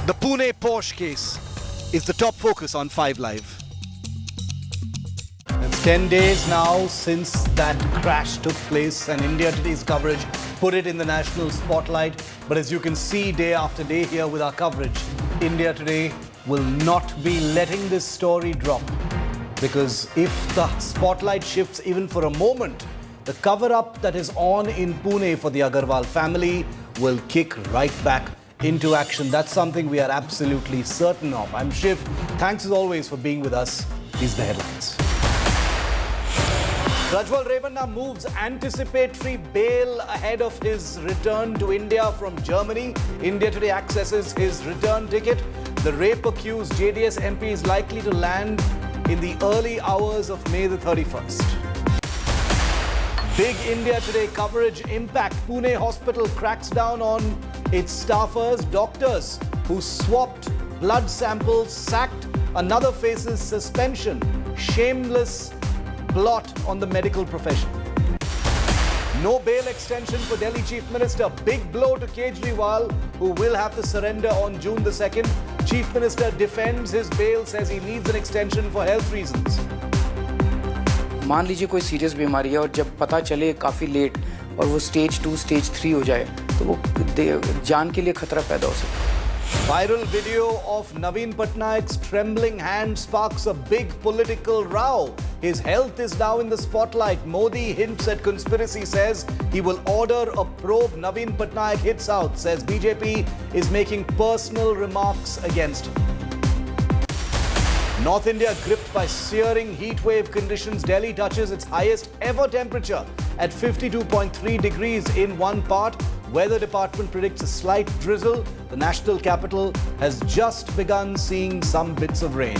The Pune Porsche case is the top focus on 5 Live. It's 10 days now since that crash took place, and India Today's coverage put it in the national spotlight. But as you can see day after day here with our coverage, India Today will not be letting this story drop. Because if the spotlight shifts even for a moment, the cover-up that is on in Pune for the Agarwal family will kick right back into action. That's something we are absolutely certain of. I'm Shiv. Thanks as always for being with us. These are the headlines. Prajwal Revanna moves anticipatory bail ahead of his return to India from Germany. India Today accesses his return ticket. The rape-accused JDS MP is likely to land in the early hours of May the 31st. Big India Today coverage impact. Pune Hospital cracks down on its staffers. Doctors who swapped blood samples sacked. Another faces suspension. Shameless blot on the medical profession. No bail extension for Delhi Chief Minister. Big blow to Kejriwal, who will have to surrender on June the 2nd. Chief Minister defends his bail, says he needs an extension for health reasons. मान लीजिए कोई serious बीमारी है और जब पता चले काफ़ी लेट और वो स्टेज 2, स्टेज 3 हो जाए तो वो जान के लिए खतरा पैदा हो सकता है. Viral video of Naveen Patnaik's trembling hand sparks a big political row. His health is now in the spotlight. Modi hints at conspiracy, says he will order a probe. Naveen Patnaik hits out, says BJP is making personal remarks against him. North India gripped by searing heatwave conditions. Delhi touches its highest ever temperature at 52.3 degrees in one part. Weather department predicts a slight drizzle. The national capital has just begun seeing some bits of rain.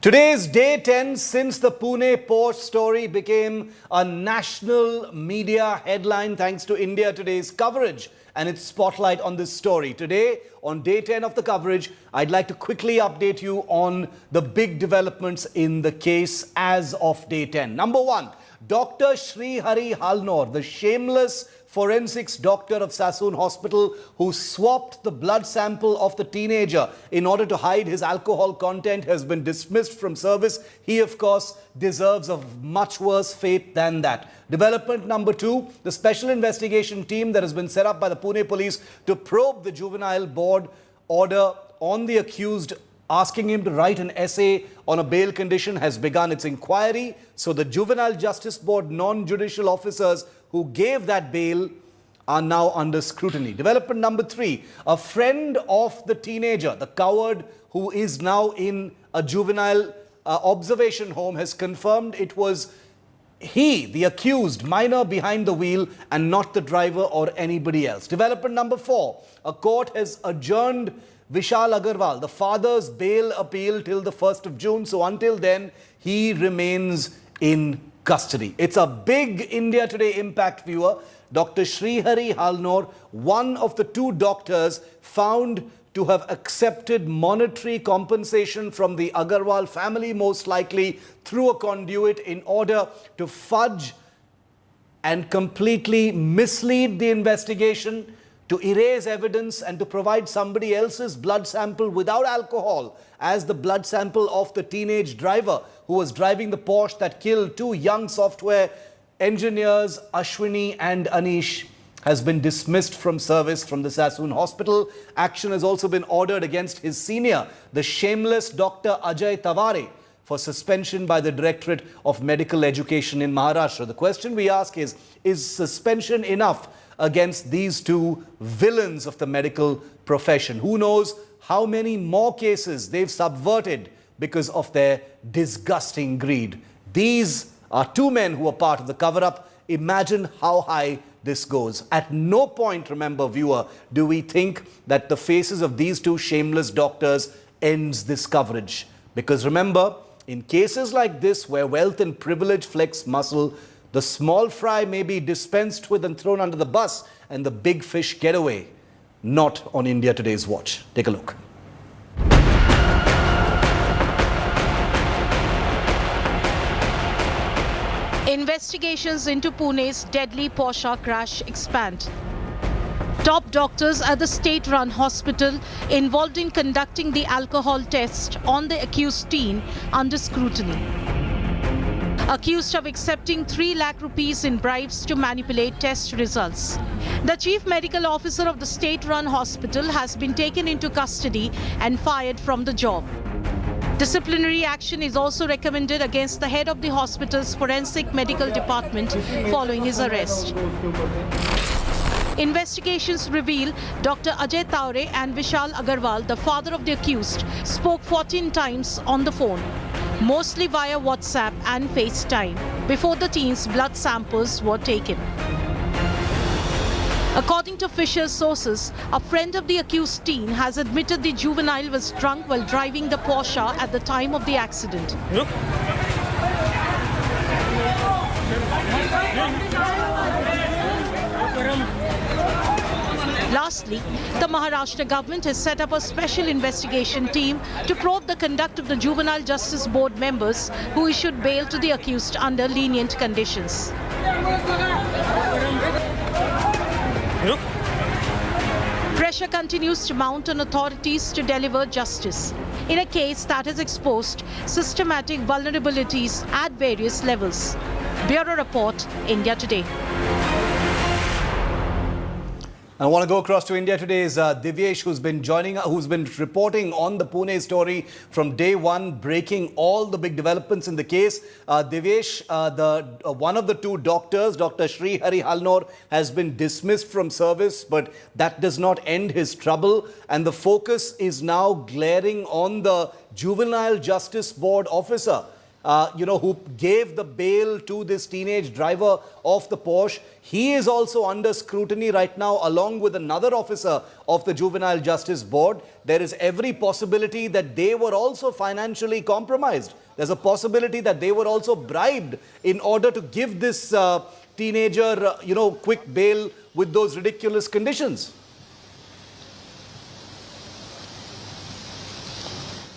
Today is day 10 since the Pune Porsche story became a national media headline thanks to India Today's coverage and its spotlight on this story. Today, on day 10 of the coverage, I'd like to quickly update you on the big developments in the case as of day 10. Number 1, Dr. Sri Hari Halnor, the shameless forensics doctor of Sassoon Hospital who swapped the blood sample of the teenager in order to hide his alcohol content, has been dismissed from service. He, of course, deserves a much worse fate than that. Development number 2, the special investigation team that has been set up by the Pune police to probe the juvenile board order on the accused, asking him to write an essay on a bail condition, has begun its inquiry. So the Juvenile Justice Board non-judicial officers who gave that bail are now under scrutiny. Development number 3, a friend of the teenager, the coward who is now in a juvenile observation home, has confirmed it was he, the accused minor, behind the wheel and not the driver or anybody else. Development number 4, a court has adjourned Vishal Agarwal, the father's bail appeal, till the 1st of June. So until then, he remains in custody. It's a big India Today impact, viewer. Dr. Sri Hari Halnor, one of the 2 doctors found to have accepted monetary compensation from the Agarwal family, most likely through a conduit, in order to fudge and completely mislead the investigation, to erase evidence and to provide somebody else's blood sample without alcohol as the blood sample of the teenage driver who was driving the Porsche that killed 2 young software engineers, Ashwini and Anish, has been dismissed from service from the Sassoon Hospital. Action has also been ordered against his senior, the shameless Dr. Ajay Taware, for suspension by the Directorate of Medical Education in Maharashtra. The question we ask is suspension enough against these 2 villains of the medical profession? Who knows how many more cases they've subverted because of their disgusting greed. These are 2 men who are part of the cover-up. Imagine how high this goes. At no point, remember, viewer, do we think that the faces of these 2 shameless doctors ends this coverage. Because remember, in cases like this where wealth and privilege flex muscle, the small fry may be dispensed with and thrown under the bus and the big fish get away. not on India Today's watch. Take a look. Investigations into Pune's deadly Porsche crash expand. Top doctors at the state-run hospital involved in conducting the alcohol test on the accused teen under scrutiny. Accused of accepting 3 lakh rupees in bribes to manipulate test results. The chief medical officer of the state-run hospital has been taken into custody and fired from the job. Disciplinary action is also recommended against the head of the hospital's forensic medical department following his arrest. Investigations reveal Dr. Ajay Taure and Vishal Agarwal, the father of the accused, spoke 14 times on the phone, mostly via WhatsApp and FaceTime, before the teen's blood samples were taken. According to official sources, a friend of the accused teen has admitted the juvenile was drunk while driving the Porsche at the time of the accident. Lastly, the Maharashtra government has set up a special investigation team to probe the conduct of the Juvenile Justice Board members who issued bail to the accused under lenient conditions. Pressure continues to mount on authorities to deliver justice in a case that has exposed systematic vulnerabilities at various levels. Bureau Report, India Today. I want to go across to India Today's Divyesh, who's been reporting on the Pune story from day one, breaking all the big developments in the case. Divyesh, one of the 2 doctors, Dr. Shri Hari Halnor, has been dismissed from service, but that does not end his trouble. And the focus is now glaring on the Juvenile Justice Board officer, who gave the bail to this teenage driver of the Porsche. He is also under scrutiny right now, along with another officer of the Juvenile Justice Board. There is every possibility that they were also financially compromised. There's a possibility that they were also bribed in order to give this teenager, quick bail with those ridiculous conditions.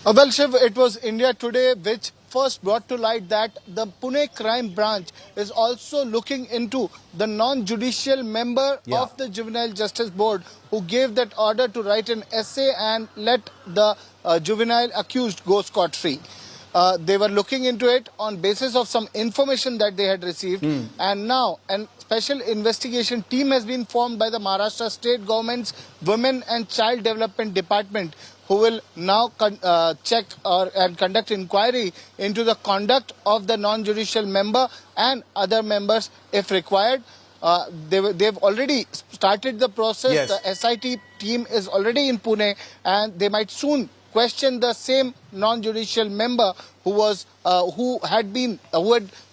Well, Shiv, it was India Today which first brought to light that the Pune crime branch is also looking into the non-judicial member of the Juvenile Justice Board who gave that order to write an essay and let the juvenile accused go scot-free. They were looking into it on basis of some information that they had received, and now a special investigation team has been formed by the Maharashtra State Government's Women and Child Development Department, who will now check and conduct inquiry into the conduct of the non-judicial member and other members if required. They've already started the process. Yes. The SIT team is already in Pune, and they might soon question the same non-judicial member who had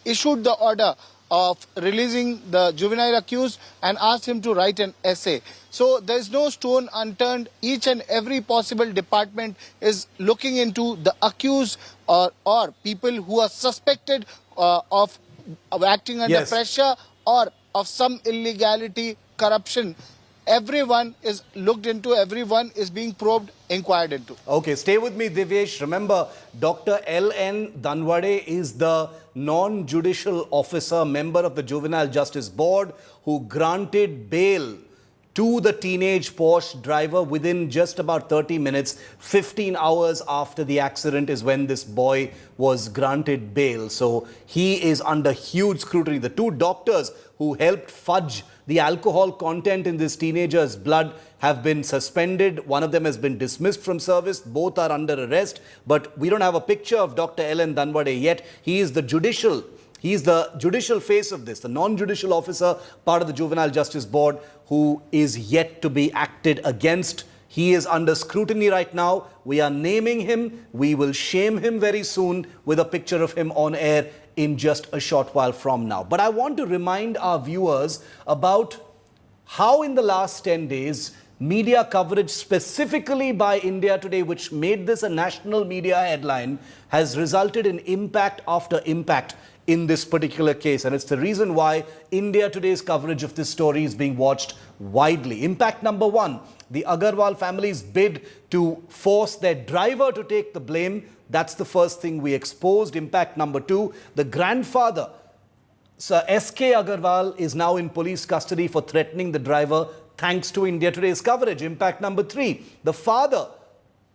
issued the order of releasing the juvenile accused and asked him to write an essay. So there is no stone unturned. Each and every possible department is looking into the accused or people who are suspected of acting under pressure or of some illegality, corruption. Everyone is looked into, everyone is being probed, inquired into. Okay, stay with me, Divyesh. Remember, Dr. L.N. Danwade is the non-judicial officer, member of the Juvenile Justice Board, who granted bail to the teenage Porsche driver within just about 30 minutes. 15 hours after the accident is when this boy was granted bail. So he is under huge scrutiny. The 2 doctors who helped fudge the alcohol content in this teenager's blood have been suspended. One of them has been dismissed from service. Both are under arrest. But we don't have a picture of Dr. L.N. Danwade yet. He is the judicial face of this, the non-judicial officer, part of the Juvenile Justice Board, who is yet to be acted against. He is under scrutiny right now. We are naming him. We will shame him very soon with a picture of him on air in just a short while from now. But I want to remind our viewers about how in the last 10 days, media coverage specifically by India Today, which made this a national media headline, has resulted in impact after impact in this particular case. And it's the reason why India Today's coverage of this story is being watched widely. Impact number one, the Agarwal family's bid to force their driver to take the blame. That's the first thing we exposed. Impact number two, the grandfather, Sir S.K. Agarwal, is now in police custody for threatening the driver, thanks to India Today's coverage. Impact number three, the father,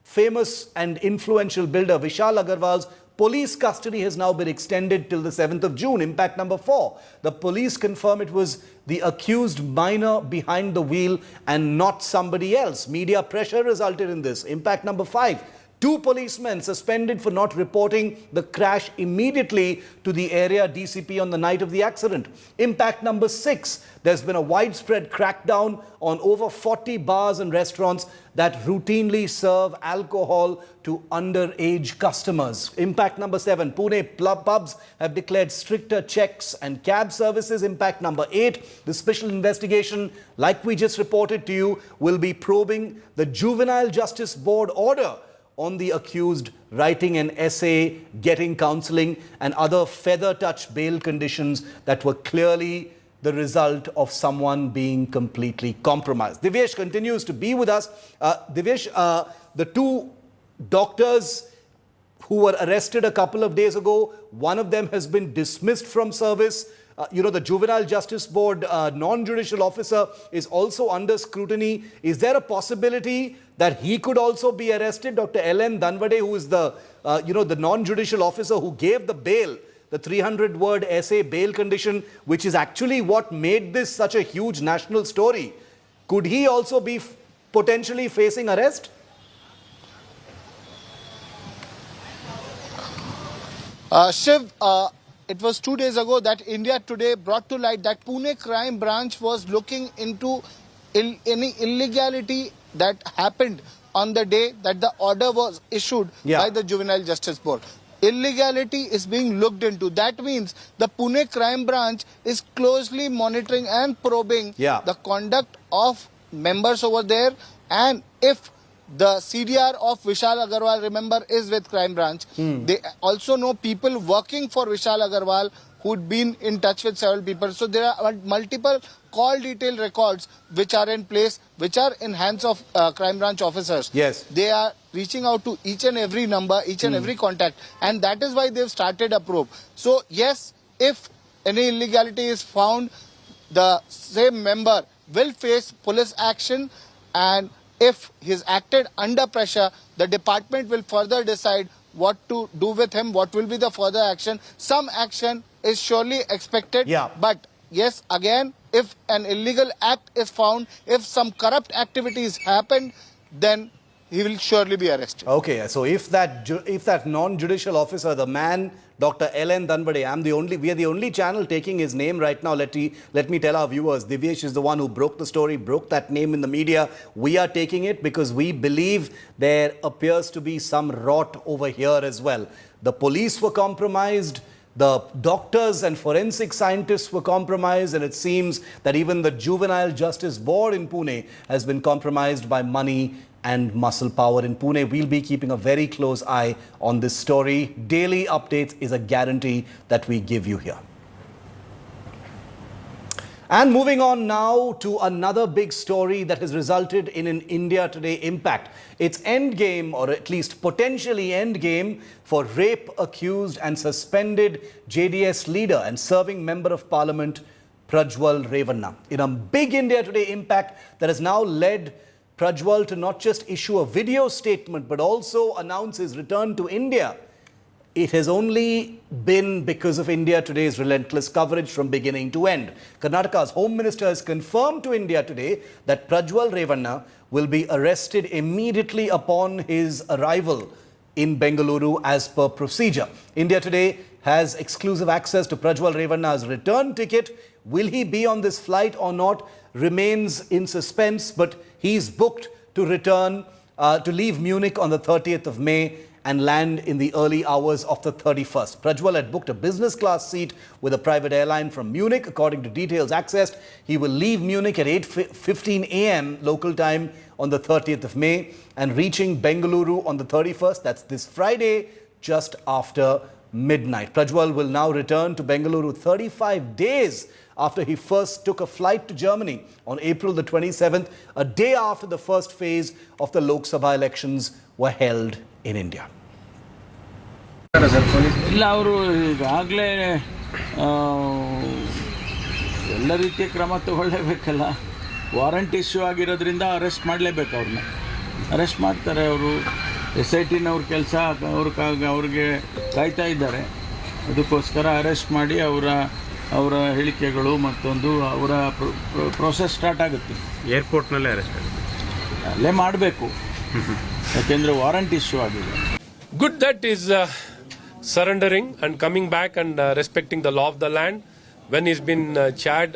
famous and influential builder Vishal Agarwal's police custody has now been extended till the 7th of June. Impact number four, the police confirm it was the accused minor behind the wheel and not somebody else. Media pressure resulted in this. Impact number five, two policemen suspended for not reporting the crash immediately to the area DCP on the night of the accident. Impact number six, there's been a widespread crackdown on over 40 bars and restaurants that routinely serve alcohol to underage customers. Impact number seven, Pune pubs have declared stricter checks and cab services. Impact number eight, the special investigation, like we just reported to you, will be probing the Juvenile Justice Board order on the accused writing an essay, getting counselling and other feather touch bail conditions that were clearly the result of someone being completely compromised. Divyesh continues to be with us. Divyesh, the two doctors who were arrested a couple of days ago, one of them has been dismissed from service. The Juvenile Justice Board non-judicial officer is also under scrutiny. Is there a possibility that he could also be arrested? Dr. L.N. Danvade, who is the non-judicial officer who gave the bail, the 300-word essay bail condition, which is actually what made this such a huge national story. Could he also be potentially facing arrest? Shiv, it was 2 days ago that India Today brought to light that Pune crime branch was looking into any illegality that happened on the day that the order was issued by the Juvenile Justice Board. Illegality is being looked into. That means the Pune crime branch is closely monitoring and probing the conduct of members over there, and if the CDR of Vishal Agarwal, remember, is with crime branch. They also know people working for Vishal Agarwal who'd been in touch with several people. So there are multiple call detail records which are in place, which are in hands of crime branch officers. Yes. They are reaching out to each and every number, each and every contact, and that is why they've started a probe. So yes, if any illegality is found, the same member will face police action, and if he's acted under pressure, the department will further decide what to do with him, what will be the further action. Some action is surely expected. But yes, again, if an illegal act is found, if some corrupt activities happen, then he will surely be arrested. Okay, so if that non-judicial officer, the man, Dr. L.N. Danvade, we are the only channel taking his name right now. Let me tell our viewers, Divyesh is the one who broke the story, broke that name in the media. We are taking it because we believe there appears to be some rot over here as well. The police were compromised, the doctors and forensic scientists were compromised, and it seems that even the Juvenile Justice Board in Pune has been compromised by money and muscle power in Pune. We'll be keeping a very close eye on this story. Daily updates is a guarantee that we give you here. And moving on now to another big story that has resulted in an India Today impact. It's endgame, or at least potentially endgame, for rape accused and suspended JDS leader and serving member of parliament Prajwal Revanna. In a big India Today impact that has now led Prajwal to not just issue a video statement but also announce his return to India. It has only been because of India Today's relentless coverage from beginning to end. Karnataka's Home Minister has confirmed to India Today that Prajwal Revanna will be arrested immediately upon his arrival in Bengaluru as per procedure. India Today has exclusive access to Prajwal Revanna's return ticket. Will he be on this flight or not remains in suspense, but he's booked to return, to leave Munich on the 30th of May and land in the early hours of the 31st. Prajwal had booked a business class seat with a private airline from Munich. According to details accessed, he will leave Munich at 8:15 a.m. local time on the 30th of May and reaching Bengaluru on the 31st, that's this Friday, just after midnight. Prajwal will now return to Bengaluru 35 days after he first took a flight to Germany on April the 27th, a day after the first phase of the Lok Sabha elections were held in India. ಇಲ್ಲ ಅವರು ಈಗಾಗಲೇ ಎಲ್ಲ ರೀತಿಯ ಕ್ರಮ ತಗೊಳ್ಳೇಬೇಕಲ್ಲ. Warrant issue ಆಗಿರೋದ್ರಿಂದ arrest ಮಾಡಲೇಬೇಕು. ಅವ್ರನ್ನ arrest ಮಾಡ್ತಾರೆ. ಅವರು SITನವ್ರ ಕೆಲಸ ಅವ್ರಿಗೆ ಕಾಯ್ತಾ ಇದ್ದಾರೆ. ಅದಕ್ಕೋಸ್ಕರ ಅರೆಸ್ಟ್ ಮಾಡಿ ಅವರ ಹೇಳಿಕೆಗಳು ಮತ್ತೊಂದು ಅವರ ಪ್ರೋಸೆಸ್ ಸ್ಟಾರ್ಟ್ ಆಗುತ್ತೆ. ಏರ್ಪೋರ್ಟ್ನಲ್ಲೇ ಅರೆಸ್ಟ್ ಆಗುತ್ತೆ. ಅಲ್ಲೇ ಮಾಡಬೇಕು, ಯಾಕೆಂದರೆ ವಾರಂಟ್ ಇಶ್ಯೂ ಆಗಿದೆ. Good that is surrendering and coming back and respecting the law of the land. When he's been charged,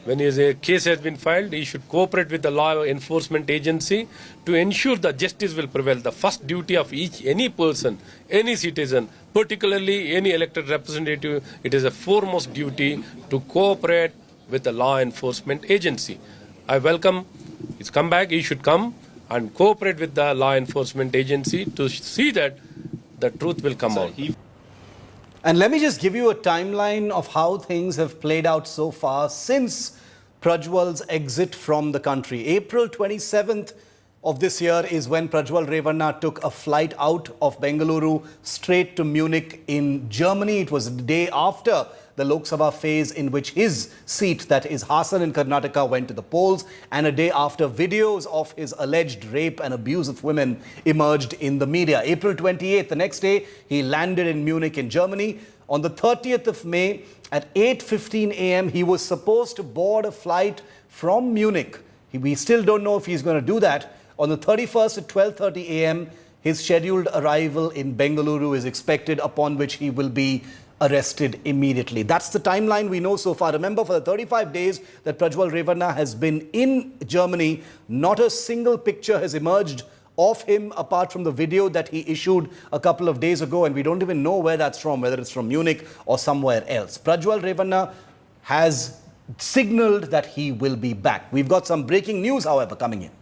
when his case has been filed, he should cooperate with the law enforcement agency to ensure that justice will prevail. The first duty of any person, any citizen, particularly any elected representative, it is a foremost duty to cooperate with the law enforcement agency. I welcome his comeback. He should come and cooperate with the law enforcement agency to see that the truth will come out. And let me just give you a timeline of how things have played out so far since Prajwal's exit from the country. April 27th of this year is when Prajwal Revanna took a flight out of Bengaluru straight to Munich in Germany. It was the day after the Lok Sabha phase in which his seat, that is Hassan in Karnataka, went to the polls, and a day after videos of his alleged rape and abuse of women emerged in the media. April 28th, the next day, he landed in Munich in Germany. On the 30th of May at 8:15 a.m., he was supposed to board a flight from Munich. We still don't know if he's going to do that. On the 31st at 12:30 a.m., his scheduled arrival in Bengaluru is expected, upon which he will be arrested immediately. That's the timeline we know so far. Remember, for the 35 days that Prajwal Revanna has been in Germany, not a single picture has emerged of him apart from the video that he issued a couple of days ago, and we don't even know where that's from, whether it's from Munich or somewhere else. Prajwal Revanna has signaled that he will be back. We've got some breaking news, however, coming in.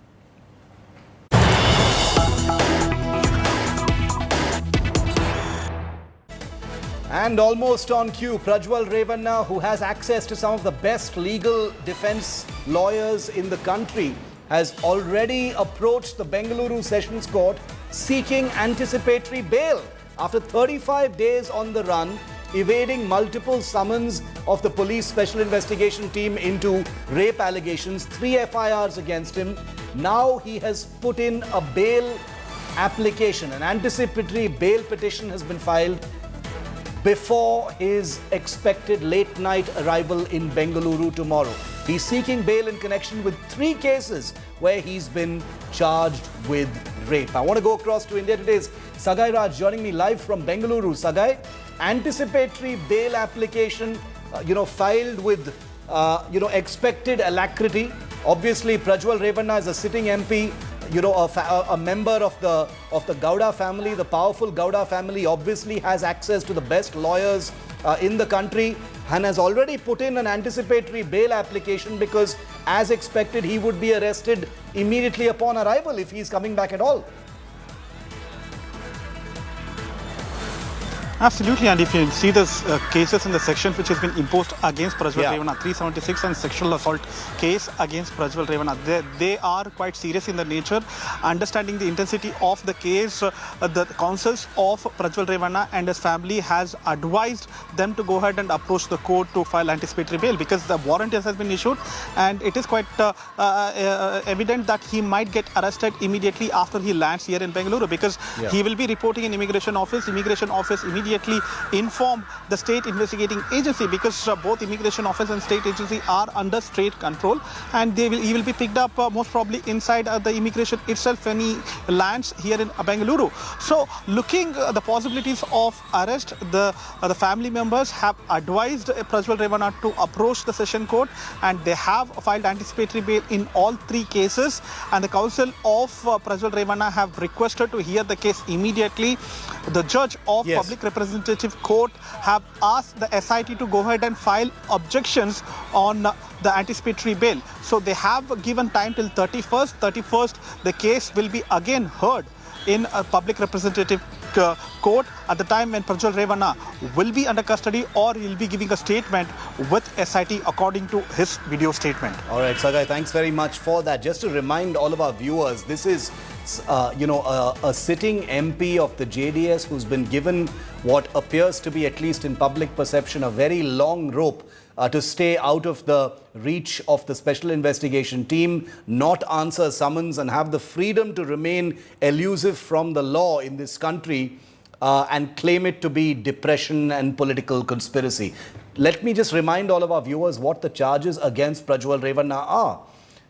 And almost on cue, Prajwal Revanna, who has access to some of the best legal defense lawyers in the country, has already approached the Bengaluru Sessions Court seeking anticipatory bail after 35 days on the run, evading multiple summons of the police special investigation team into rape allegations, 3 FIRs against him. Now he has put in a bail application. An anticipatory bail petition has been filed before his expected late-night arrival in Bengaluru tomorrow. He's seeking bail in connection with 3 cases where he's been charged with rape. I want to go across to India today's Sagai Raj joining me live from Bengaluru. Sagai, anticipatory bail application, filed with, expected alacrity. Obviously, Prajwal Revanna is a sitting MP. A member of the Gowda family, the powerful Gowda family, obviously has access to the best lawyers in the country, and has already put in an anticipatory bail application because, as expected, he would be arrested immediately upon arrival if he's coming back at all. Absolutely, and if you see the cases in the section which has been imposed against Prajwal Revanna, 376 and sexual assault case against Prajwal Revanna, they are quite serious in the nature. Understanding the intensity of the case, the counsels of Prajwal Revanna and his family has advised them to go ahead and approach the court to file anticipatory bail because the warrant has been issued, and it is quite evident that he might get arrested immediately after he lands here in Bengaluru because he will be reporting in immigration office immediately inform the state investigating agency because both immigration office and state agency are under state control, and he will be picked up most probably inside the immigration itself when he lands here in Bengaluru. So looking the possibilities of arrest, the family members have advised Prajwal Revanna to approach the session court, and they have filed anticipatory bail in all 3 cases, and the counsel of Prajwal Revanna have requested to hear the case immediately. The judge of public representative court have asked the SIT to go ahead and file objections on the anticipatory bail. So they have given time till 31st. The case will be again heard in a public representative court at the time when Prajwal Revanna will be under custody, or he'll be giving a statement with SIT according to his video statement. All right, Sagai, thanks very much for that. Just to remind all of our viewers, this is, a sitting MP of the JDS who's been given what appears to be, at least in public perception, a very long rope to stay out of the reach of the special investigation team, not answer summons, and have the freedom to remain elusive from the law in this country and claim it to be depression and political conspiracy. Let me just remind all of our viewers what the charges against Prajwal Revanna are.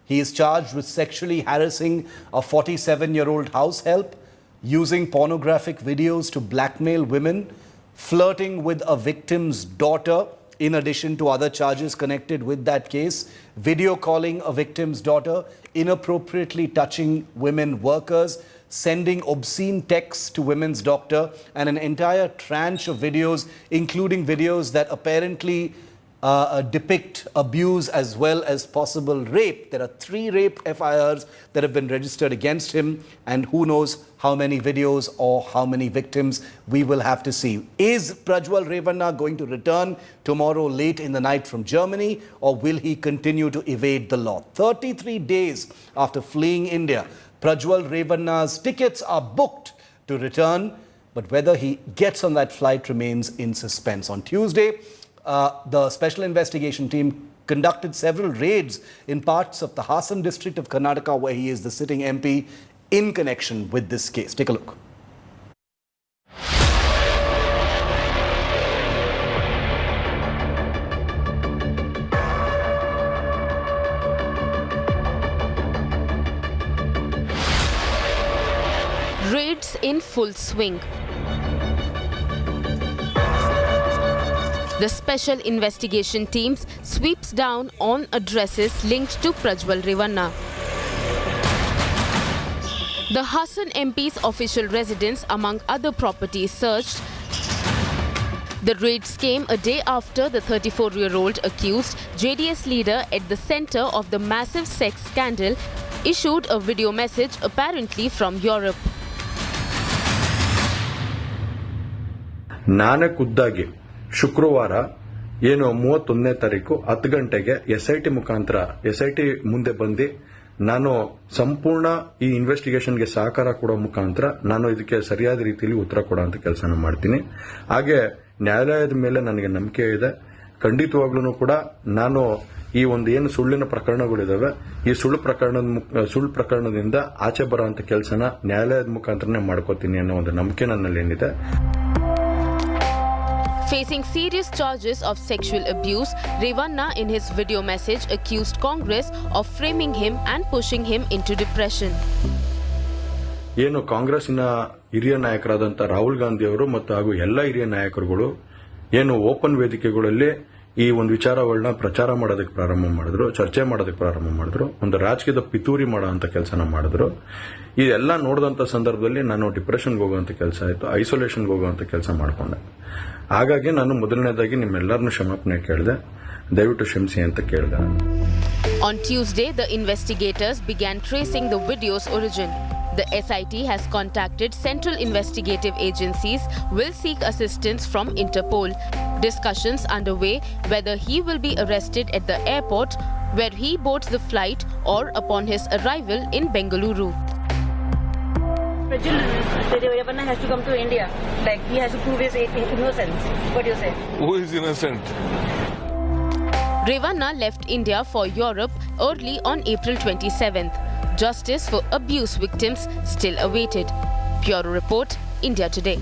He is charged with sexually harassing a 47-year-old house help, using pornographic videos to blackmail women, flirting with a victim's daughter, in addition to other charges connected with that case, video calling a victim's daughter, inappropriately touching women workers, sending obscene texts to women's doctor, and an entire tranche of videos, including videos that apparently depict abuse as well as possible rape. There are 3 rape FIRs that have been registered against him, and who knows how many videos or how many victims we will have to see. Is Prajwal Revanna going to return tomorrow late in the night from Germany, or will he continue to evade the law? 33 days after fleeing India, Prajwal Revanna's tickets are booked to return, but whether he gets on that flight remains in suspense. On Tuesday, the special investigation team conducted several raids in parts of the Hassan district of Karnataka, where he is the sitting MP, in connection with this case. Take a look. Raids in full swing. The special investigation teams sweeps down on addresses linked to Prajwal Revanna. The Hassan MP's official residence, among other properties, searched. The raids came a day after the 34-year-old accused JDS leader, at the center of the massive sex scandal, issued a video message apparently from Europe. ನಾನೇ ಖುದ್ದಾಗಿ ಶುಕ್ರವಾರ ಏನು 31ನೇ ತಾರೀಕು 10 ಗಂಟೆಗೆ SIT ಮುಖಾಂತರ SIT ಮುಂದೆ ಬಂದು ನಾನು ಸಂಪೂರ್ಣ ಈ ಇನ್ವೆಸ್ಟಿಗೇಷನ್ಗೆ ಸಹಕಾರ ಕೊಡೋ ಮುಖಾಂತರ ನಾನು ಇದಕ್ಕೆ ಸರಿಯಾದ ರೀತಿಯಲ್ಲಿ ಉತ್ತರ ಕೊಡುವಂತ ಕೆಲಸನ ಮಾಡ್ತೀನಿ. ಹಾಗೆ ನ್ಯಾಯಾಲಯದ ಮೇಲೆ ನನಗೆ ನಂಬಿಕೆ ಇದೆ. ಖಂಡಿತವಾಗ್ಲೂ ಕೂಡ ನಾನು ಈ ಒಂದು ಏನು ಸುಳ್ಳಿನ ಪ್ರಕರಣಗಳಿದಾವೆ, ಈ ಸುಳ್ಳು ಪ್ರಕರಣದಿಂದ ಆಚೆ ಬರುವಂತ ಕೆಲಸನ ನ್ಯಾಯಾಲಯದ ಮುಖಾಂತರನೇ ಮಾಡ್ಕೋತೀನಿ ಅನ್ನೋ ಒಂದು ನಂಬಿಕೆ ನನ್ನಲ್ಲಿ ಏನಿದೆ. Facing serious charges of sexual abuse, Revanna in his video message accused Congress of framing him and pushing him into depression. ಏನು ಕಾಂಗ್ರೆಸ್ನ ಹಿರಿಯ ನಾಯಕರಾದಂಥ ರಾಹುಲ್ ಗಾಂಧಿ ಅವರು ಮತ್ತು ಹಾಗೂ ಎಲ್ಲ ಹಿರಿಯ ನಾಯಕರುಗಳು ಏನು ಓಪನ್ ವೇದಿಕೆಗಳಲ್ಲಿ ಈ ಒಂದು ವಿಚಾರಗಳನ್ನ ಪ್ರಚಾರ ಮಾಡೋದಕ್ಕೆ ಪ್ರಾರಂಭ ಮಾಡಿದ್ರು, ಚರ್ಚೆ ಮಾಡೋದಕ್ಕೆ ಪ್ರಾರಂಭ ಮಾಡಿದ್ರು, ಒಂದು ರಾಜಕೀಯದ ಪಿತೂರಿ ಮಾಡೋಂಥ ಕೆಲಸನ ಮಾಡಿದ್ರು. ಇದೆಲ್ಲ ನೋಡಿದಂಥ ಸಂದರ್ಭದಲ್ಲಿ ನಾನು ಡಿಪ್ರೆಷನ್ಗೆ ಹೋಗುವಂಥ ಕೆಲಸ ಆಯಿತು, ಐಸೋಲೇಷನ್ಗೆ ಹೋಗುವಂಥ ಕೆಲಸ ಮಾಡಿಕೊಂಡೆ. ಹಾಗಾಗಿ ನಾನು ಮೊದಲನೇದಾಗಿ ನಿಮ್ಮೆಲ್ಲರನ್ನೂ ಕ್ಷಮಾಪಣೆ ಕೇಳಿದೆ, ದಯವಿಟ್ಟು ಕ್ಷಮಿಸಿ ಅಂತ ಕೇಳಿದೆ. On Tuesday, the investigators began tracing the video's origin. The SIT has contacted central investigative agencies, will seek assistance from Interpol. Discussions underway whether he will be arrested at the airport where he boards the flight or upon his arrival in Bengaluru. Prajwal Revanna has to come to India. Like, he has to prove his innocence. What do you say? Who is innocent? Revanna left India for Europe early on April 27th. Justice for abuse victims still awaited. Bureau Report, India Today.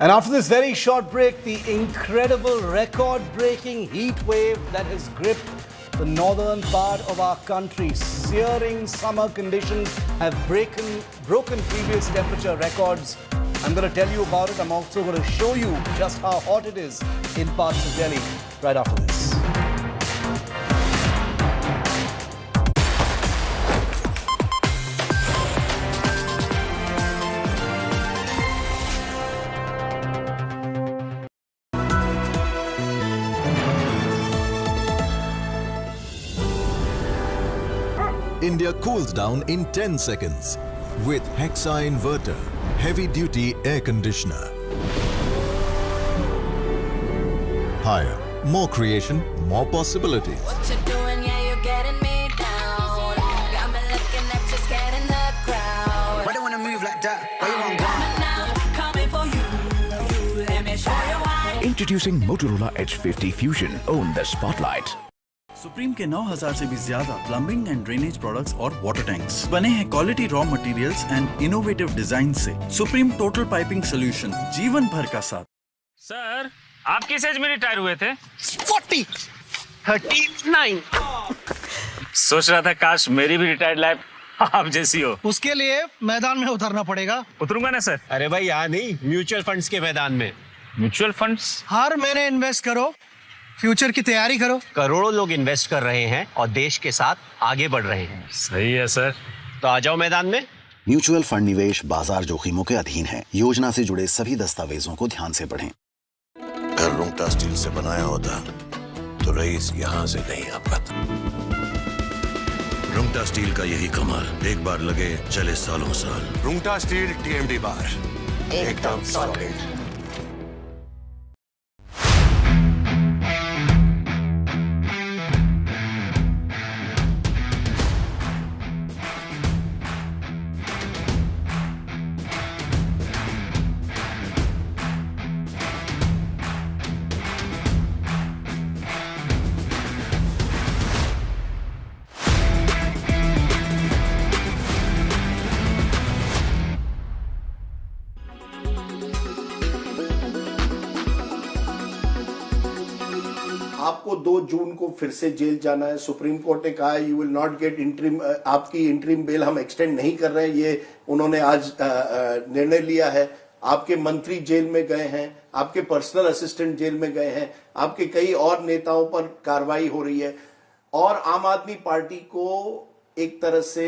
And after this very short break, the incredible record-breaking heat wave that has gripped the northern part of our country. Searing summer conditions have broken previous temperature records. I'm going to tell you about it. I'm also going to show you just how hot it is in parts of Delhi right after this. India cools down in 10 seconds. with Hexa Inverter, heavy duty air conditioner. Higher, more creation, more possibilities. What you doing? Yeah, you're getting me down. Got me looking at you, scared in the crowd. Why do you wanna move like that? Why you want Coming now, coming for you. Let me show you why. Introducing Motorola H50 Fusion. Own the spotlight. Supreme के 9000 से भी ज्यादा plumbing and drainage products और water tanks बने हैं quality raw materials and innovative design से। Supreme total piping solution, जीवन भर का साथ। सर, आप किस एज में रिटायर हुए थे? 39। सोच रहा था काश मेरी भी रिटायर्ड लाइफ आप जैसी हो। उसके लिए मैदान में उतरना पड़ेगा। उतरूंगा ना सर। अरे भाई यहाँ नहीं, म्यूचुअल फंड्स के मैदान में। Mutual funds? हर महीने इन्वेस्ट करो, फ्यूचर की तैयारी करो। करोड़ों लोग इन्वेस्ट कर रहे हैं और देश के साथ आगे बढ़ रहे हैं। सही है सर। तो आ जाओ मैदान में। म्यूचुअल फंड निवेश बाजार जोखिमों के अधीन है। योजना से जुड़े सभी दस्तावेजों को ध्यान से पढ़ें। घर रुंगटा स्टील से बनाया होता तो रईस यहाँ से नहीं आ पाता। रुंगटा स्टील का यही कमाल, एक बार लगे चले सालों साल। रुंगटा स्टील TMD बार, एकदम सॉलिड। आपको 2 जून को फिर से जेल जाना है। सुप्रीम कोर्ट ने कहा है you will not gate interim, आपकी इंटरिम बेल हम एक्सटेंड नहीं कर रहे हैं, ये उन्होंने आज निर्णय लिया है। आपके मंत्री जेल में गए हैं, आपके पर्सनल असिस्टेंट जेल में गए हैं, आपके कई और नेताओं पर कार्रवाई हो रही है और आम आदमी पार्टी को एक तरह से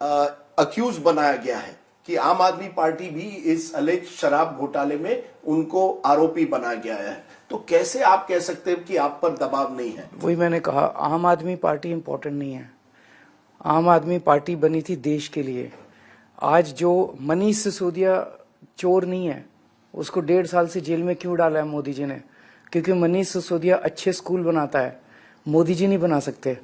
अक्यूज बनाया गया है कि आम आदमी पार्टी भी इस अलेज शराब घोटाले में उनको आरोपी बनाया गया है। तो कैसे आप कह सकते हैं कि आप पर दबाव नहीं है? वही मैंने कहा, आम आदमी पार्टी इम्पोर्टेंट नहीं है। आम आदमी पार्टी बनी थी देश के लिए। आज जो मनीष सिसोदिया चोर नहीं है, उसको 1.5 साल से जेल में क्यों डाला है मोदी जी ने? क्योंकि मनीष सिसोदिया अच्छे स्कूल बनाता है, मोदी जी नहीं बना सकते।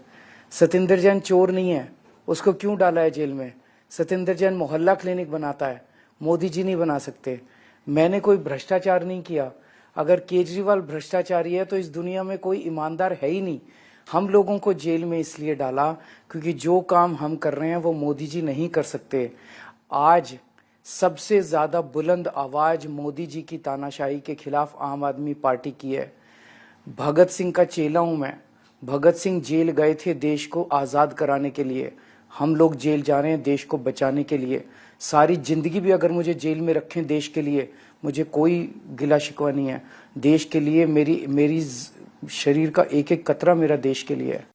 सत्येंद्र जैन चोर नहीं है, उसको क्यों डाला है जेल में? सत्येंद्र जैन मोहल्ला क्लिनिक बनाता है, मोदी जी नहीं बना सकते। मैंने कोई भ्रष्टाचार नहीं किया। अगर केजरीवाल भ्रष्टाचारी है तो इस दुनिया में कोई ईमानदार है ही नहीं। हम लोगों को जेल में इसलिए डाला क्योंकि जो काम हम कर रहे हैं वो मोदी जी नहीं कर सकते। आज सबसे ज्यादा बुलंद आवाज मोदी जी की तानाशाही के खिलाफ आम आदमी पार्टी की है। भगत सिंह का चेला हूं मैं। भगत सिंह जेल गए थे देश को आजाद कराने के लिए। हम लोग जेल जा रहे हैं देश को बचाने के लिए। सारी जिंदगी भी अगर मुझे जेल में रखें देश के लिए, मुझे कोई गिला शिकवा नहीं है। देश के लिए मेरी शरीर का एक एक कतरा मेरा देश के लिए है।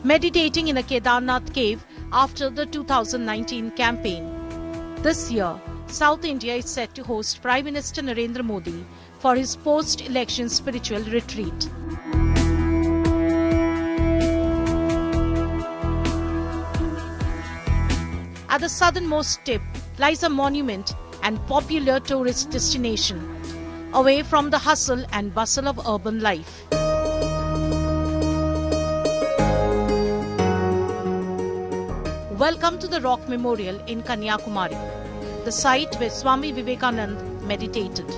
meditating in a Kedarnath cave after the 2019 campaign. This year, South India is set to host Prime Minister Narendra Modi for his post-election spiritual retreat. At the southernmost tip lies a monument and popular tourist destination, away from the hustle and bustle of urban life. Welcome to the Rock Memorial in Kanyakumari, the site where Swami Vivekananda meditated.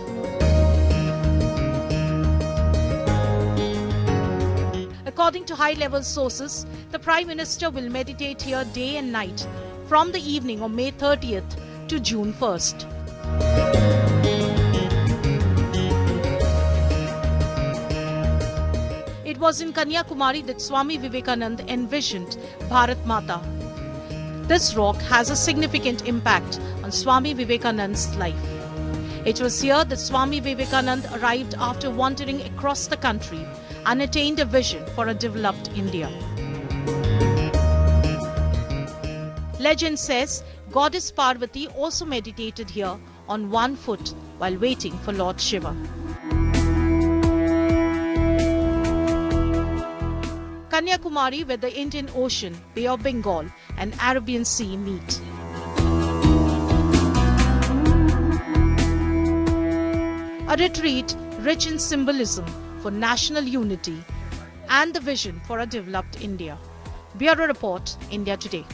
According to high-level sources, the Prime Minister will meditate here day and night from the evening of May 30th to June 1st. It was in Kanyakumari that Swami Vivekananda envisioned Bharat Mata. This rock has a significant impact on Swami Vivekananda's life. It was here that Swami Vivekananda arrived after wandering across the country and attained a vision for a developed India. Legend says Goddess Parvati also meditated here on one foot while waiting for Lord Shiva. Kanyakumari, where the Indian Ocean, Bay of Bengal and Arabian Sea meet. A retreat rich in symbolism for national unity and the vision for a developed India. Bureau Report, India Today.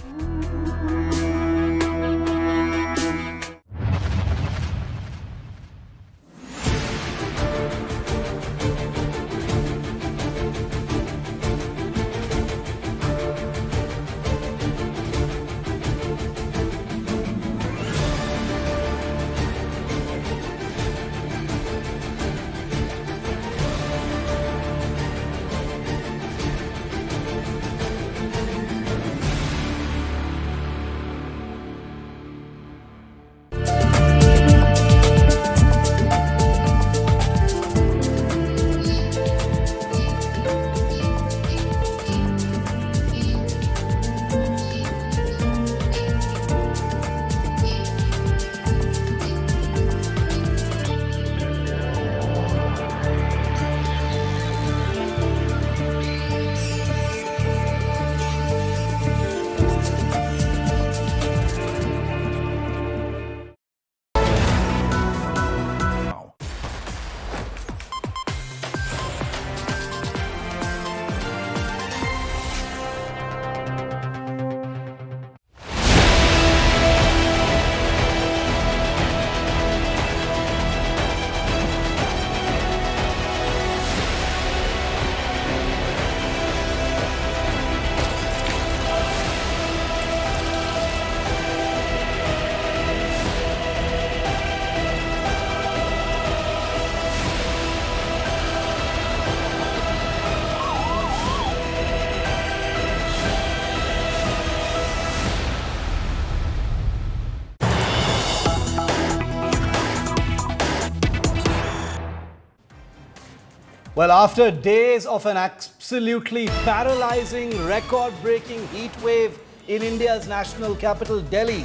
Well, after days of an absolutely paralyzing, record-breaking heat wave in India's national capital, Delhi,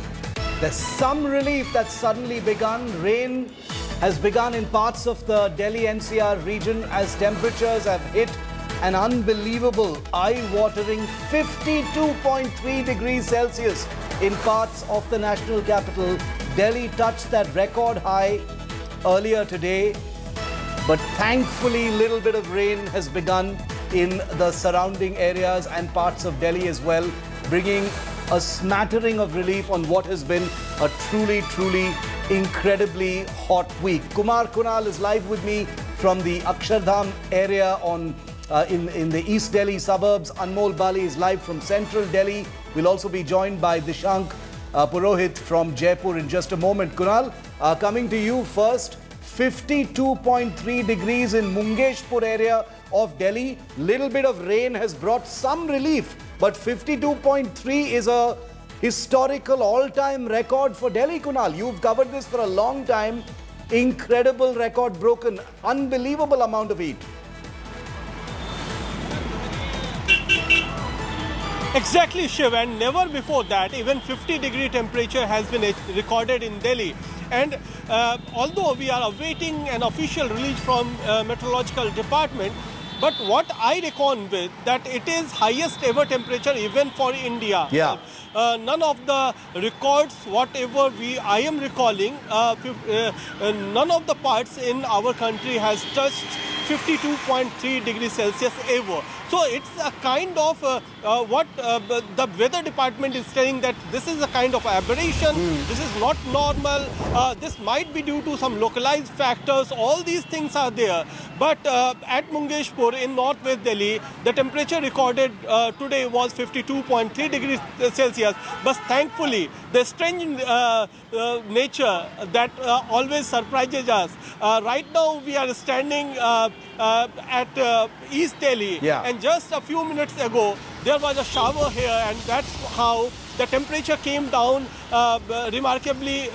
there's some relief that's suddenly begun. Rain has begun in parts of the Delhi NCR region as temperatures have hit an unbelievable, eye-watering 52.3 degrees Celsius in parts of the national capital. Delhi touched that record high earlier today. But thankfully, little bit of rain has begun in the surrounding areas and parts of Delhi as well, bringing a smattering of relief on what has been a truly, truly incredibly hot week. Kumar Kunal is live with me from the Akshardham area in the East Delhi suburbs. Anmol Bali is live from Central Delhi. We'll also be joined by Dishank Purohit from Jaipur in just a moment. Kunal, coming to you first. 52.3 degrees in Mungeshpur area of Delhi. Little bit of rain has brought some relief, but 52.3 is a historical all-time record for Delhi, Kunal. You've covered this for a long time. Incredible record broken. Unbelievable amount of heat. Exactly, Shiv, and never before that even 50-degree temperature has been recorded in Delhi. And although we are awaiting an official release from meteorological department, but what I reckon with that it is highest ever temperature even for India. Yeah. None of the records, whatever I am recalling, none of the parts in our country has touched 52.3 degrees Celsius ever. So it's a kind of what the weather department is saying, that this is a kind of aberration, this is not normal, this might be due to some localized factors, all these things are there. But at Mungeshpur in northwest Delhi, the temperature recorded today was 52.3 degrees Celsius. But thankfully, the strange nature that always surprises us. Right now we are standing at East Delhi, and just a few minutes ago there was a shower here, and that's how the temperature came down remarkably.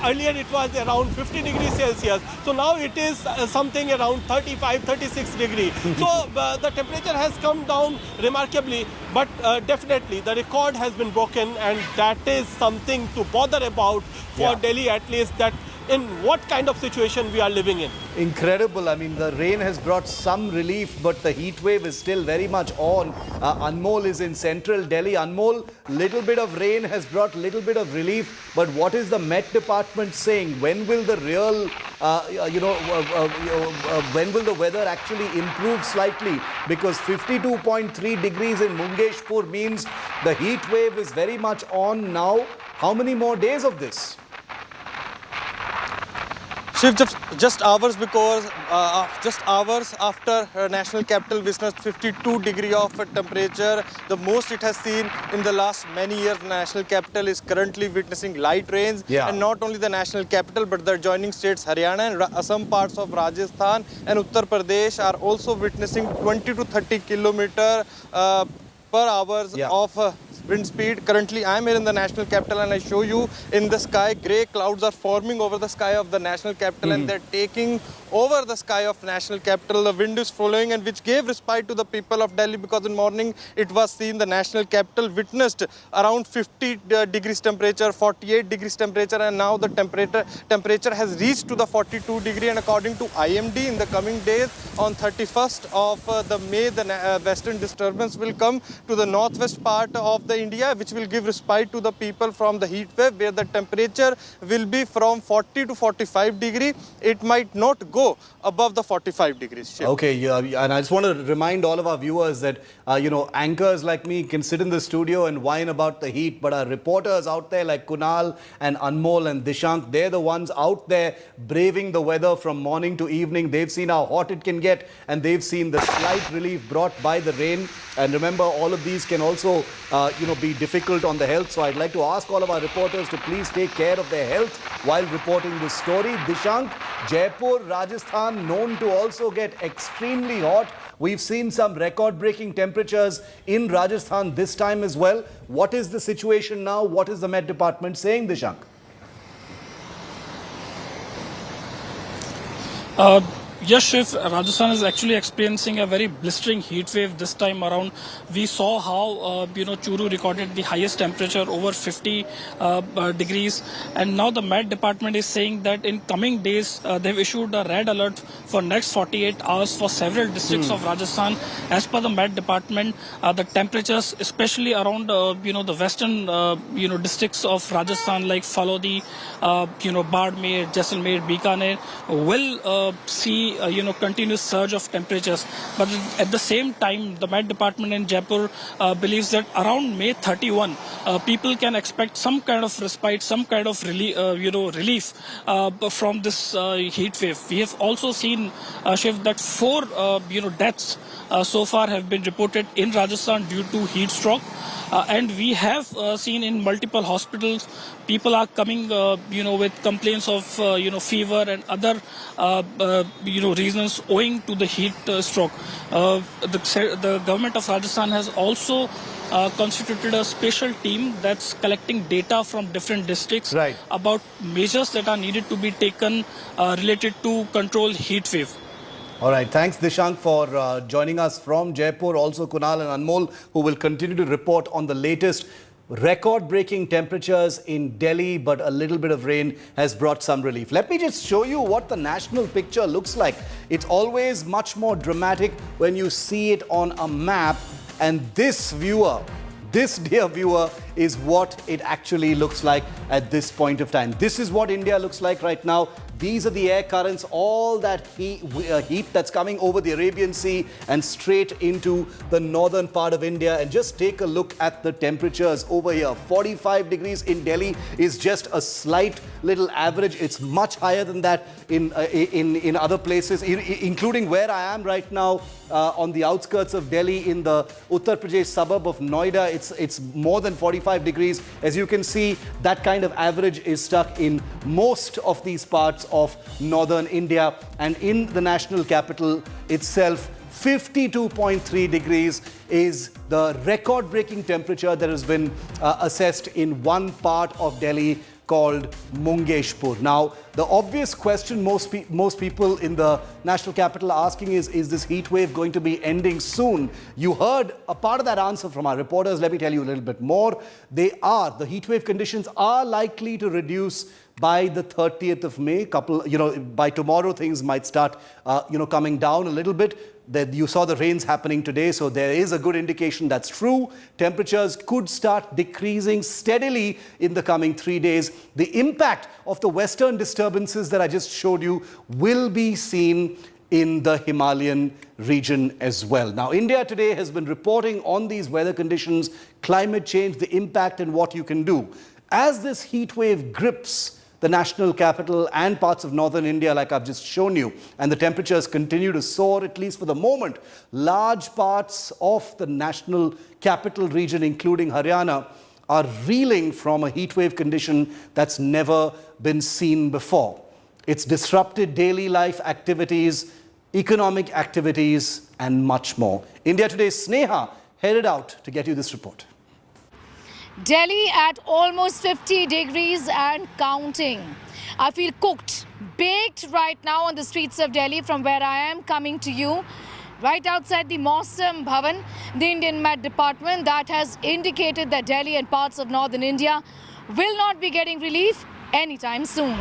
Earlier it was around 50 degrees Celsius, so now it is something around 35-36 degrees. So the temperature has come down remarkably, but definitely the record has been broken, and that is something to bother about for Delhi, at least, that in what kind of situation we are living in. Incredible. I mean, the rain has brought some relief, but the heat wave is still very much on. Anmol is in central Delhi. Anmol, little bit of rain has brought little bit of relief, but what is the Met Department saying? When will the real, when will the weather actually improve slightly? Because 52.3 degrees in Mungeshpur means the heat wave is very much on now. How many more days of this? Shiv, just hours after national capital witnessed 52 degree of temperature, the most it has seen in the last many years. The national capital is currently witnessing light rains, and not only the national capital but the adjoining states Haryana and some parts of Rajasthan and Uttar Pradesh are also witnessing 20 to 30 kilometer per hour of wind speed. Currently I am here in the national capital, and I show you in the sky grey clouds are forming over the sky of the national capital, and they're taking over the sky of national capital. The wind is flowing, and which gave respite to the people of Delhi, because in morning it was seen the national capital witnessed around 50 degrees temperature, 48 degrees temperature, and now the temperature has reached to the 42 degree. And according to IMD, in the coming days on 31st of the May, the western disturbance will come to the northwest part of the India, which will give respite to the people from the heat wave, where the temperature will be from 40 to 45 degree. It might not go above the 45 degrees. Okay, and I just want to remind all of our viewers that, anchors like me can sit in the studio and whine about the heat, but our reporters out there like Kunal and Anmol and Dishank, they're the ones out there braving the weather from morning to evening. They've seen how hot it can get, and they've seen the slight relief brought by the rain. And remember, all of these can also, be difficult on the health. So I'd like to ask all of our reporters to please take care of their health while reporting this story. Dishank, Jaipur, Rajasthan, known to also get extremely hot. We've seen some record-breaking temperatures in Rajasthan this time as well. What is the situation now? What is the Met Department saying, Dishank? Yes, Shiv, Rajasthan is actually experiencing a very blistering heat wave this time around. We saw how, Churu recorded the highest temperature over 50 degrees. And now the Met Department is saying that in coming days, they've issued a red alert for next 48 hours for several districts of Rajasthan. As per the Met Department, the temperatures, especially around, the western, districts of Rajasthan like Falodi, Bardmer, Jaisalmer, Bikaner, will see continuous surge of temperatures. But at the same time, the Met Department in Jaipur believes that around May 31, people can expect some kind of respite, some kind of relief from this heat wave. We have also seen, Shiv, that 4 deaths so far have been reported in Rajasthan due to heat stroke. And we have seen in multiple hospitals, people are coming, with complaints of, fever and other, reasons owing to the heat stroke. The government of Rajasthan has also constituted a special team that's collecting data from different districts about measures that are needed to be taken related to control heat wave. All right. Thanks, Dishank, for joining us from Jaipur. Also, Kunal and Anmol, who will continue to report on the latest record-breaking temperatures in Delhi, but a little bit of rain has brought some relief. Let me just show you what the national picture looks like. It's always much more dramatic when you see it on a map. And this dear viewer, is what it actually looks like at this point of time. This is what India looks like right now. These are the air currents, all that heat that's coming over the Arabian Sea and straight into the northern part of India. And just take a look at the temperatures over here. 45 degrees in Delhi is just a slight little average. It's much higher than that in other places, including where I am right now on the outskirts of Delhi in the Uttar Pradesh suburb of Noida. It's more than 45 degrees. As you can see, that kind of average is stuck in most of these parts of northern India, and in the national capital itself, 52.3 degrees is the record-breaking temperature that has been assessed in one part of Delhi called Mungeshpur. Now, the obvious question most people in the national capital are asking is this heat wave going to be ending soon? You heard a part of that answer from our reporters. Let me tell you a little bit more. The heat wave conditions are likely to reduce by the 30th of May. By tomorrow things might start, coming down a little bit. You saw the rains happening today, so there is a good indication that's true. Temperatures could start decreasing steadily in the coming 3 days. The impact of the western disturbances that I just showed you will be seen in the Himalayan region as well. Now, India today has been reporting on these weather conditions, climate change, the impact and what you can do. As this heat wave grips the national capital and parts of northern India, like I've just shown you, and the temperatures continue to soar, at least for the moment, large parts of the national capital region, including Haryana, are reeling from a heat wave condition that's never been seen before. It's disrupted daily life activities, economic activities, and much more. India Today's Sneha headed out to get you this report. Delhi at almost 50 degrees and counting. I feel cooked, baked right now on the streets of Delhi from where I am coming to you. Right outside the Mausam Bhavan, the Indian Met Department that has indicated that Delhi and parts of northern India will not be getting relief anytime soon.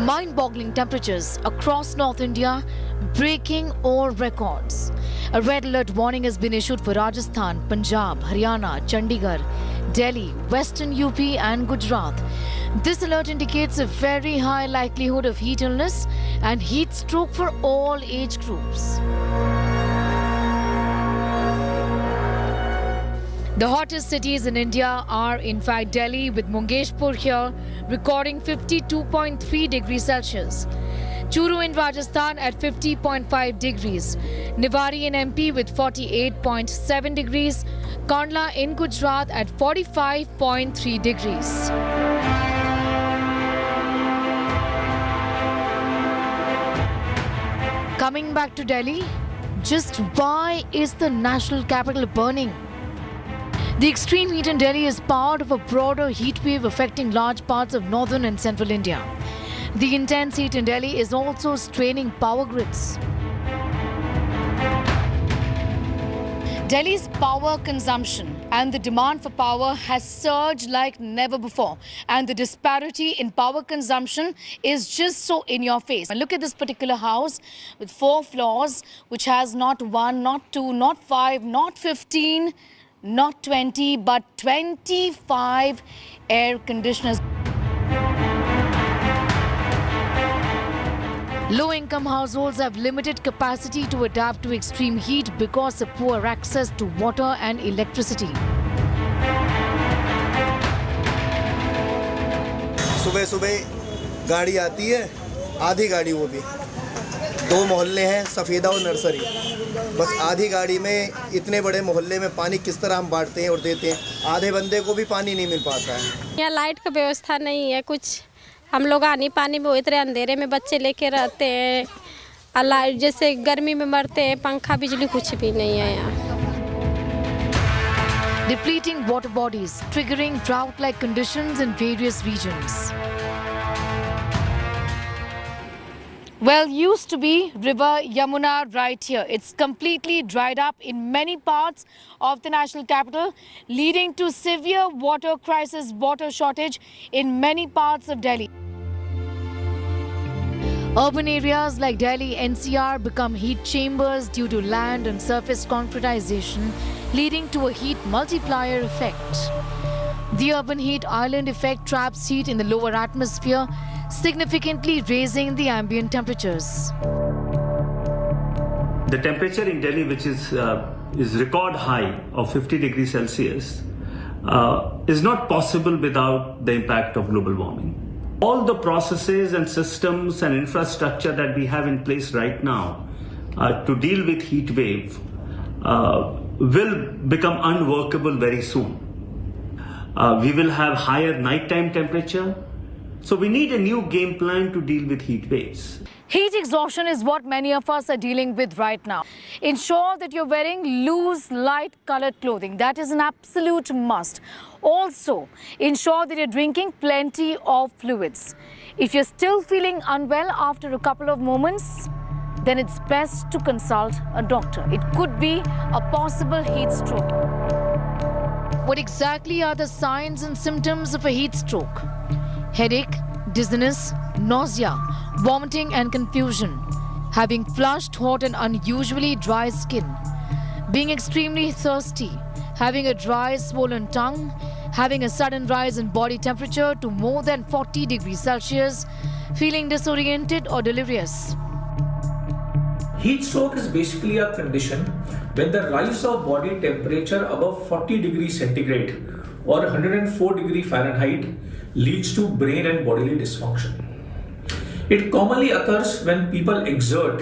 Mind-boggling temperatures across North India, breaking all records. A red alert warning has been issued for Rajasthan, Punjab, Haryana, Chandigarh, Delhi, Western UP and Gujarat. This alert indicates a very high likelihood of heat illness and heat stroke for all age groups. The hottest cities in India are in fact Delhi, with Mungeshpur here recording 52.3 degrees Celsius. Churu in Rajasthan at 50.5 degrees. Niwari in MP with 48.7 degrees. Kandla in Gujarat at 45.3 degrees. Coming back to Delhi, just why is the national capital burning? The extreme heat in Delhi is part of a broader heat wave affecting large parts of northern and central India. The intense heat in Delhi is also straining power grids. Delhi's power consumption and the demand for power has surged like never before. And the disparity in power consumption is just so in your face. And look at this particular house with 4 floors, which has not 1, not 2, not 5, not 15, not 20, but 25 air conditioners. Low-income households have limited capacity to adapt to extreme heat because of poor access to water and electricity. सुबह सुबह गाड़ी आती है, आधी गाड़ी वो भी 2 मोहल्ले हैं, सफेदा और नर्सरी। बस आधी गाड़ी में इतने बड़े मोहल्ले में पानी किस तरह हम बांटते हैं और देते हैं, आधे बंदे को भी पानी नहीं मिल पाता है। यहाँ लाइट का व्यवस्था नहीं है कुछ, हम लोग आनी पानी में इतने अंधेरे में बच्चे लेके रहते हैं, लाइट जैसे गर्मी में मरते हैं, पंखा बिजली कुछ भी नहीं है यहाँ। Depleting water bodies, triggering drought-like conditions in various regions. Well, used to be River Yamuna right here. It's completely dried up in many parts of the national capital, leading to severe water crisis, water shortage in many parts of Delhi. Urban areas like Delhi NCR become heat chambers due to land and surface concretization, leading to a heat multiplier effect. The urban heat island effect traps heat in the lower atmosphere, significantly raising the ambient temperatures. The temperature in Delhi, which is record high of 50 degrees Celsius, is not possible without the impact of global warming. All the processes and systems and infrastructure that we have in place right now to deal with heat wave will become unworkable very soon. We will have higher nighttime temperature. So we need a new game plan to deal with heat waves. Heat exhaustion is what many of us are dealing with right now. Ensure that you're wearing loose, light-colored clothing. That is an absolute must. Also, ensure that you're drinking plenty of fluids. If you're still feeling unwell after a couple of moments, then it's best to consult a doctor. It could be a possible heat stroke. What exactly are the signs and symptoms of a heat stroke? Headache, dizziness, nausea, vomiting and confusion, having flushed, hot and unusually dry skin, being extremely thirsty, having a dry, swollen tongue, having a sudden rise in body temperature to more than 40 degrees Celsius, feeling disoriented or delirious. Heat stroke is basically a condition when the rise of body temperature above 40 degrees centigrade or 104 degrees Fahrenheit leads to brain and bodily dysfunction. It commonly occurs when people exert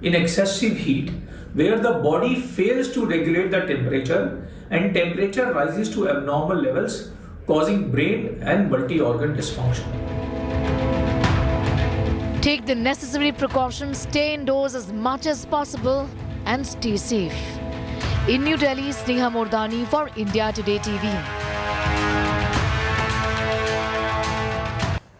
in excessive heat, where the body fails to regulate the temperature and temperature rises to abnormal levels, causing brain and multi-organ dysfunction. Take the necessary precautions, stay indoors as much as possible and stay safe. In New Delhi, Sneha Mordani for India Today TV.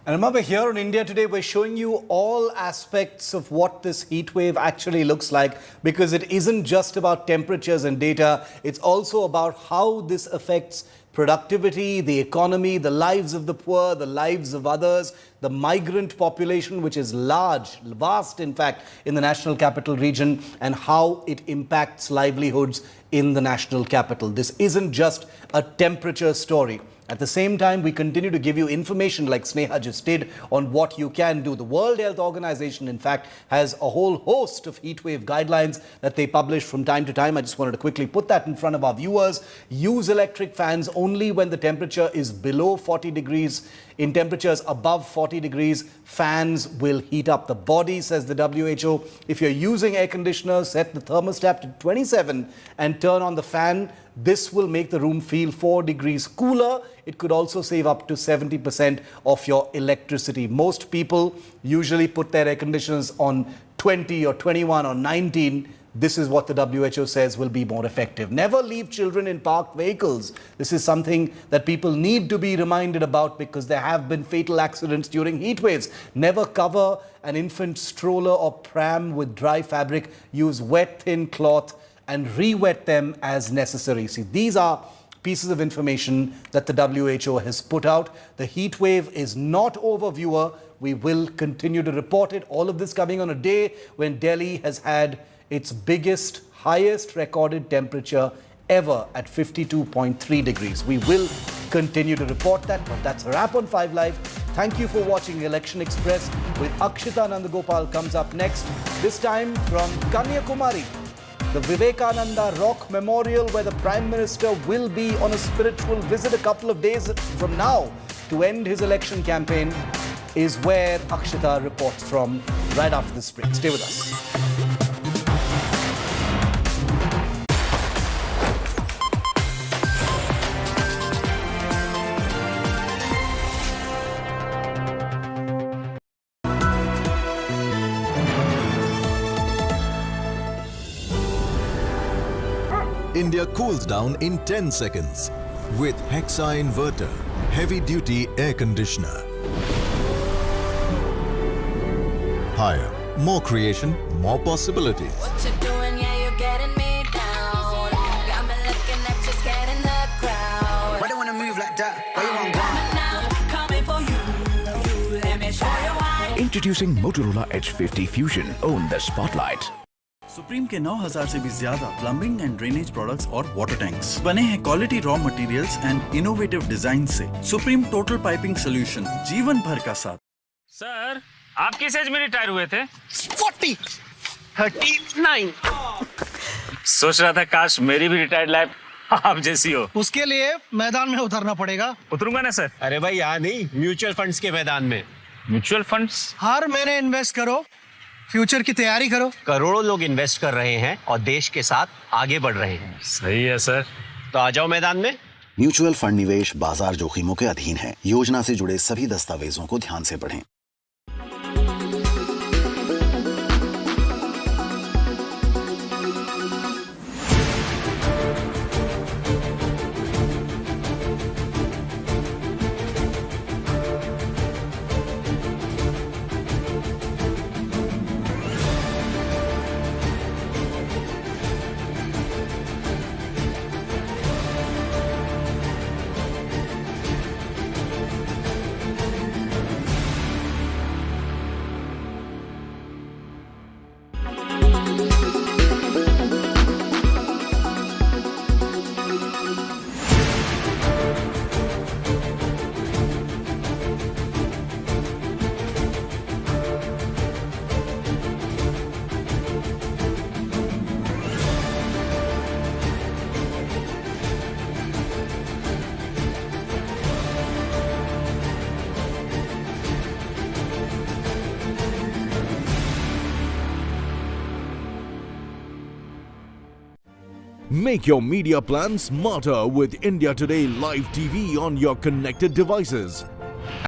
And remember, here on India Today, we're showing you all aspects of what this heat wave actually looks like, because it isn't just about temperatures and data. It's also about how this affects productivity, the economy, the lives of the poor, the lives of others, the migrant population, which is large, vast, in fact, in the national capital region, and how it impacts livelihoods in the national capital. This isn't just a temperature story. At the same time, we continue to give you information like Sneha just did on what you can do. The World Health Organization, in fact, has a whole host of heatwave guidelines that they publish from time to time. I just wanted to quickly put that in front of our viewers. Use electric fans only when the temperature is below 40 degrees. In temperatures above 40 degrees, fans will heat up the body, says the WHO. If you're using air conditioners, set the thermostat to 27 and turn on the fan. This will make the room feel 4 degrees cooler. It could also save up to 70% of your electricity. Most people usually put their air conditioners on 20 or 21 or 19. This is what the WHO says will be more effective. Never leave children in parked vehicles. This is something that people need to be reminded about because there have been fatal accidents during heat waves. Never cover an infant stroller or pram with dry fabric. Use wet, thin cloth and re-wet them as necessary. See, these are pieces of information that the WHO has put out. The heat wave is not over, viewer. We will continue to report it. All of this coming on a day when Delhi has had its biggest, highest recorded temperature ever at 52.3 degrees. We will continue to report that, but that's a wrap on 5 Live. Thank you for watching Election Express with Akshita Nandagopal comes up next, this time from Kanyakumari, the Vivekananda Rock Memorial, where the Prime Minister will be on a spiritual visit a couple of days from now to end his election campaign, is where Akshita reports from right after this break. Stay with us. India cools down in 10 seconds with Hexa Inverter, heavy-duty air conditioner. Higher More creation, more possibilities. What you doing? Yeah, you're getting me down. Got me looking at you, scared in the crowd. Why do you wanna move like that? Why you want now? Coming for you. Let me show you why. Introducing Motorola H50 Fusion. Own the spotlight. Supreme के 9000 से भी ज्यादा plumbing and drainage products और water tanks बने हैं quality raw materials and innovative design से। Supreme total piping solution, जीवन भर का साथ। सर, आप किस एज में रिटायर हुए थे? 39। सोच रहा था काश मेरी भी रिटायर्ड लाइफ आप जैसी हो। उसके लिए मैदान में उतरना पड़ेगा। उतरूंगा ना सर। अरे भाई यहाँ नहीं, म्यूचुअल फंड्स के मैदान में। Mutual funds? हर महीने इन्वेस्ट करो, फ्यूचर की तैयारी करो। करोड़ों लोग इन्वेस्ट कर रहे हैं और देश के साथ आगे बढ़ रहे हैं। सही है सर। तो आ जाओ मैदान में। म्यूचुअल फंड निवेश बाजार जोखिमों के अधीन है। योजना से जुड़े सभी दस्तावेजों को ध्यान से पढ़ें। Make your media plan smarter with India Today Live TV on your connected devices.